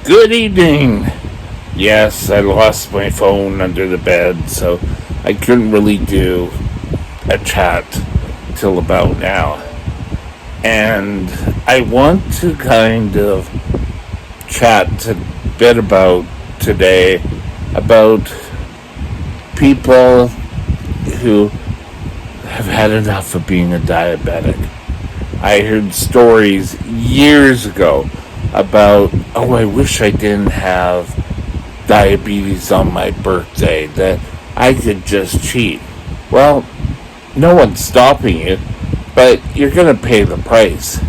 Good evening. Yes, I lost my phone under the bed, so I couldn't really do a chat till about now. And I want to kind of chat a bit about today about people who have had enough of being a diabetic. I heard stories years ago about, oh, I wish I didn't have diabetes on my birthday, that I could just cheat. Well, no one's stopping you, but you're going to pay the price.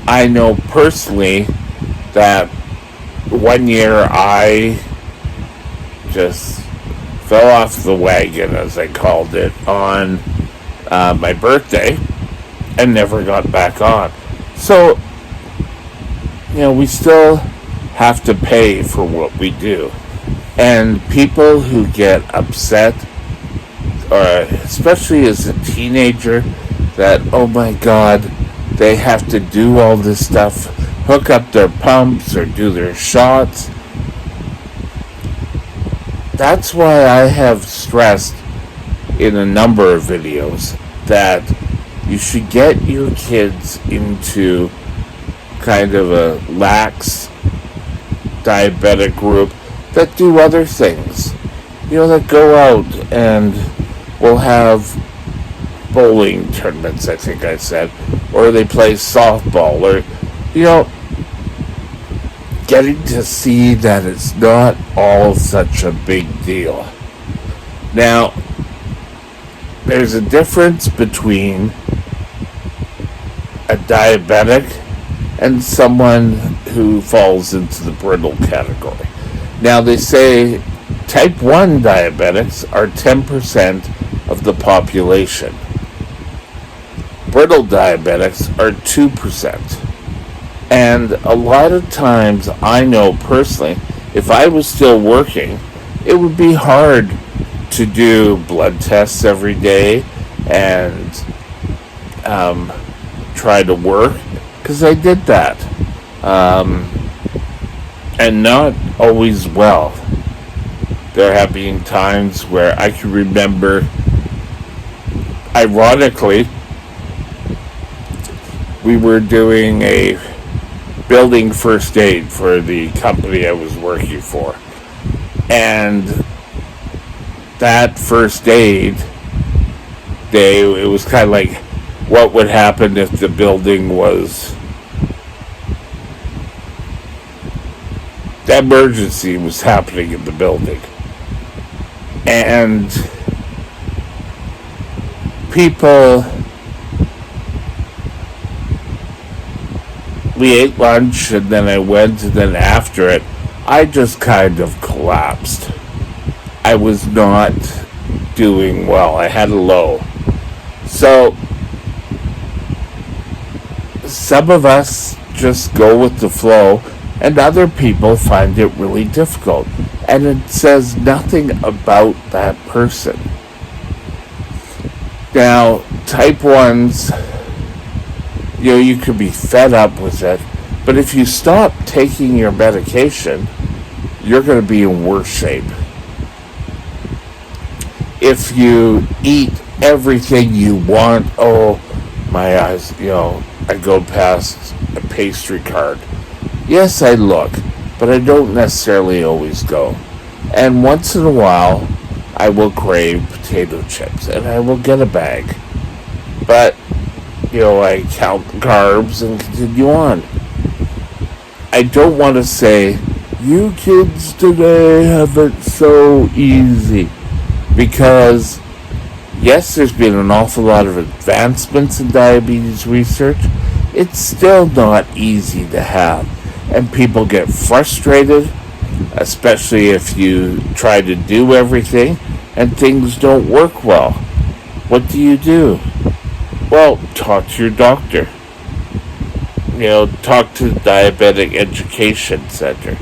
I know personally that one year I just fell off the wagon, as I called it, on my birthday and never got back on. So, we still have to pay for what we do. And people who get upset, or especially as a teenager, that, oh my God, they have to do all this stuff, hook up their pumps or do their shots. That's why I have stressed in a number of videos that you should get your kids into kind of a lax diabetic group that do other things. That go out and will have bowling tournaments, I think I said, or they play softball, or, getting to see that it's not all such a big deal. Now, there's a difference between a diabetic and someone who falls into the brittle category. Now, they say type 1 diabetics are 10% of the population. Brittle diabetics are 2%. And a lot of times, I know personally, if I was still working, it would be hard to do blood tests every day and try to work, because I did that. And not always well. There have been times where I can remember, ironically, we were doing a building first aid for the company I was working for. And that first aid day, it was kind of like what would happen if the building was, the emergency was happening in the building. And people, we ate lunch, and then I went, and then after it, I just kind of collapsed. I was not doing well. I had a low. So, some of us just go with the flow, and other people find it really difficult. And it says nothing about that person. Now, type 1s, you could be fed up with it, but if you stop taking your medication, you're going to be in worse shape. If you eat everything you want, oh, my eyes, I go past a pastry cart. Yes, I look, but I don't necessarily always go. And once in a while, I will crave potato chips, and I will get a bag. But, I count the carbs and continue on. I don't want to say, you kids today have it so easy. Because, yes, there's been an awful lot of advancements in diabetes research. It's still not easy to have. And people get frustrated, especially if you try to do everything and things don't work well. What do? Well, talk to your doctor. Talk to the Diabetic Education Center.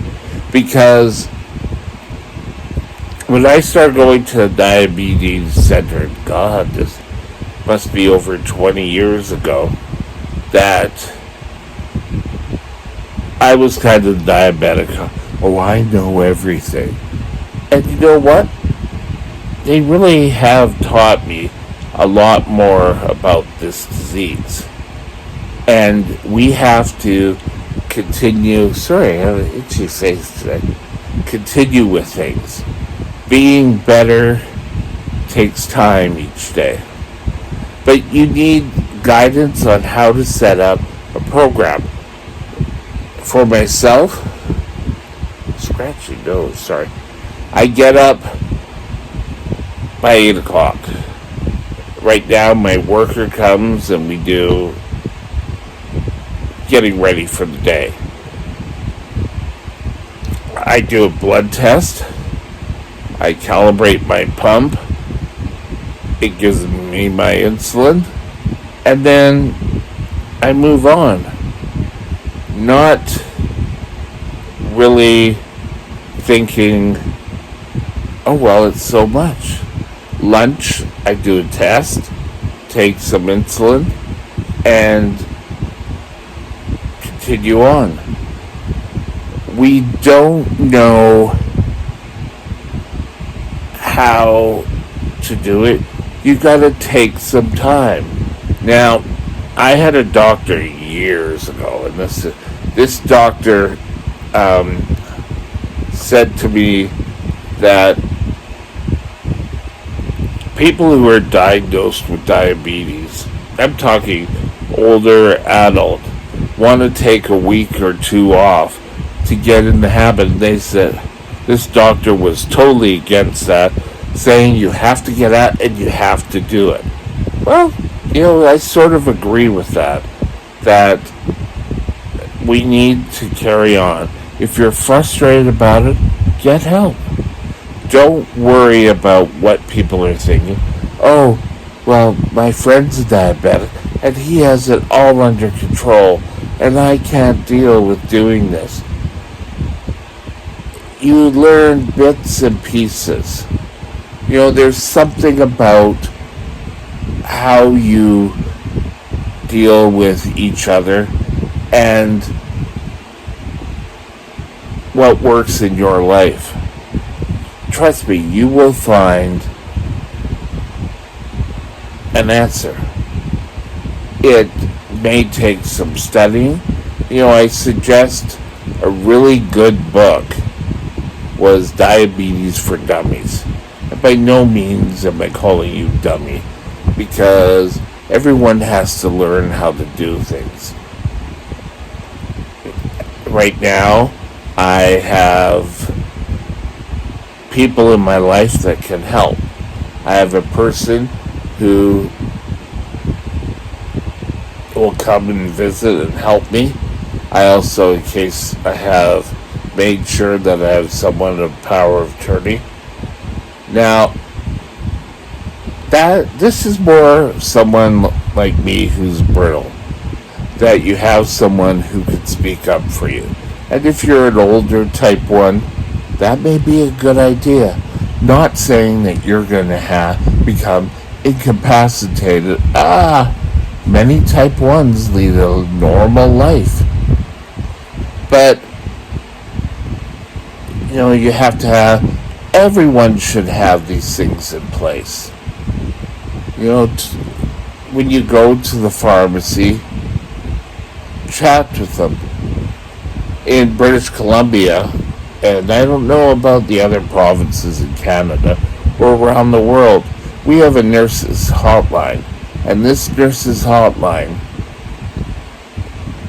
Because when I started going to the diabetes center, God, this must be over 20 years ago, that I was kind of diabetic. Oh, I know everything. And you know what? They really have taught me a lot more about this disease. And we have to continue. Sorry, I have an itchy face today. Continue with things. Being better takes time each day. But you need guidance on how to set up a program. For myself, scratchy nose, sorry. I get up by 8 o'clock. Right now, my worker comes and we do getting ready for the day. I do a blood test. I calibrate my pump. It gives me my insulin. And then I move on. Not really thinking, oh, well, it's so much. Lunch, I do a test, take some insulin, and continue on. We don't know how to do it. You gotta take some time. Now, I had a doctor years ago, and this doctor said to me that people who are diagnosed with diabetes, I'm talking older adult, want to take a week or two off to get in the habit. And they said this doctor was totally against that, saying you have to get out and you have to do it. Well, I sort of agree with that we need to carry on. If you're frustrated about it, get help. Don't worry about what people are thinking. Oh, well, my friend's a diabetic and he has it all under control and I can't deal with doing this. You learn bits and pieces. There's something about how you deal with each other and what works in your life. Trust me, you will find an answer. It may take some studying. I suggest a really good book was Diabetes for Dummies. And by no means am I calling you dummy, because everyone has to learn how to do things. Right now, I have people in my life that can help. I have a person who will come and visit and help me. I also, in case I have made sure that I have someone of power of attorney. Now, this is more someone like me who's brittle, that you have someone who can speak up for you. And if you're an older type 1, that may be a good idea. Not saying that you're going to become incapacitated. Many type 1s lead a normal life. But, you have to have, everyone should have these things in place. When you go to the pharmacy, chat with them. In British Columbia, and I don't know about the other provinces in Canada or around the world, we have a nurses hotline. And this nurses hotline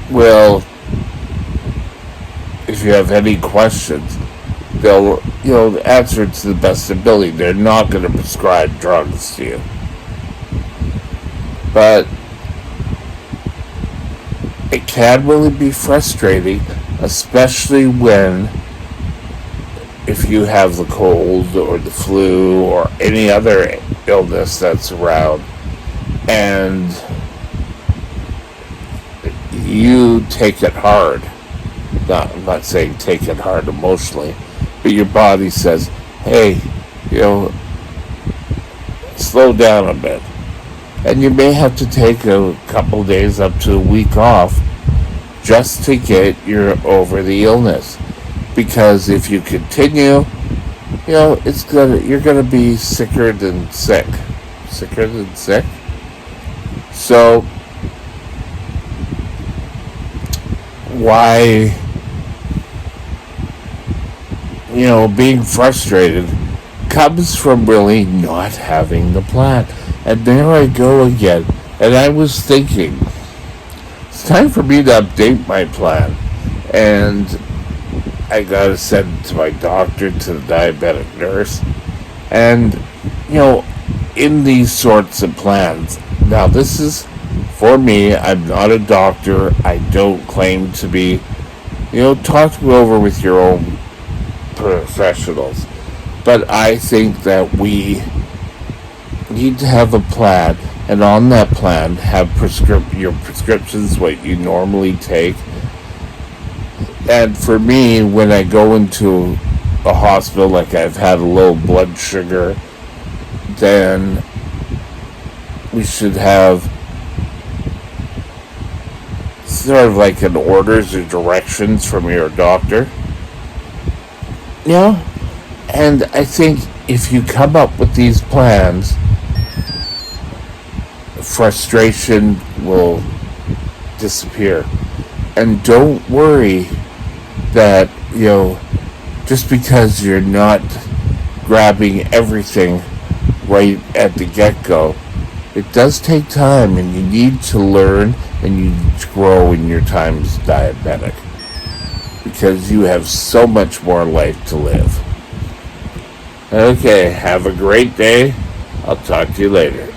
will, if you have any questions, they'll answer it to the best ability. They're not going to prescribe drugs to you. But it can really be frustrating, especially if you have the cold or the flu or any other illness that's around, and you take it hard. I'm not saying take it hard emotionally, but your body says, hey, slow down a bit. And you may have to take a couple days up to a week off just to get you over the illness. Because if you continue, you're gonna be sicker than sick. Sicker than sick. So why, being frustrated comes from really not having the plan. And there I go again. And I was thinking, it's time for me to update my plan. And I gotta send it to my doctor, to the diabetic nurse. And, in these sorts of plans, now this is, for me, I'm not a doctor. I don't claim to be. Talk it over with your own professionals. But I think that we need to have a plan, and on that plan, have your prescriptions, what you normally take. And for me, when I go into a hospital, like I've had a low blood sugar, then we should have sort of like an orders or directions from your doctor. And I think if you come up with these plans, frustration will disappear. And don't worry that, just because you're not grabbing everything right at the get-go, it does take time, and you need to learn and you need to grow in your time as diabetic, because you have so much more life to live. Okay, have a great day. I'll talk to you later.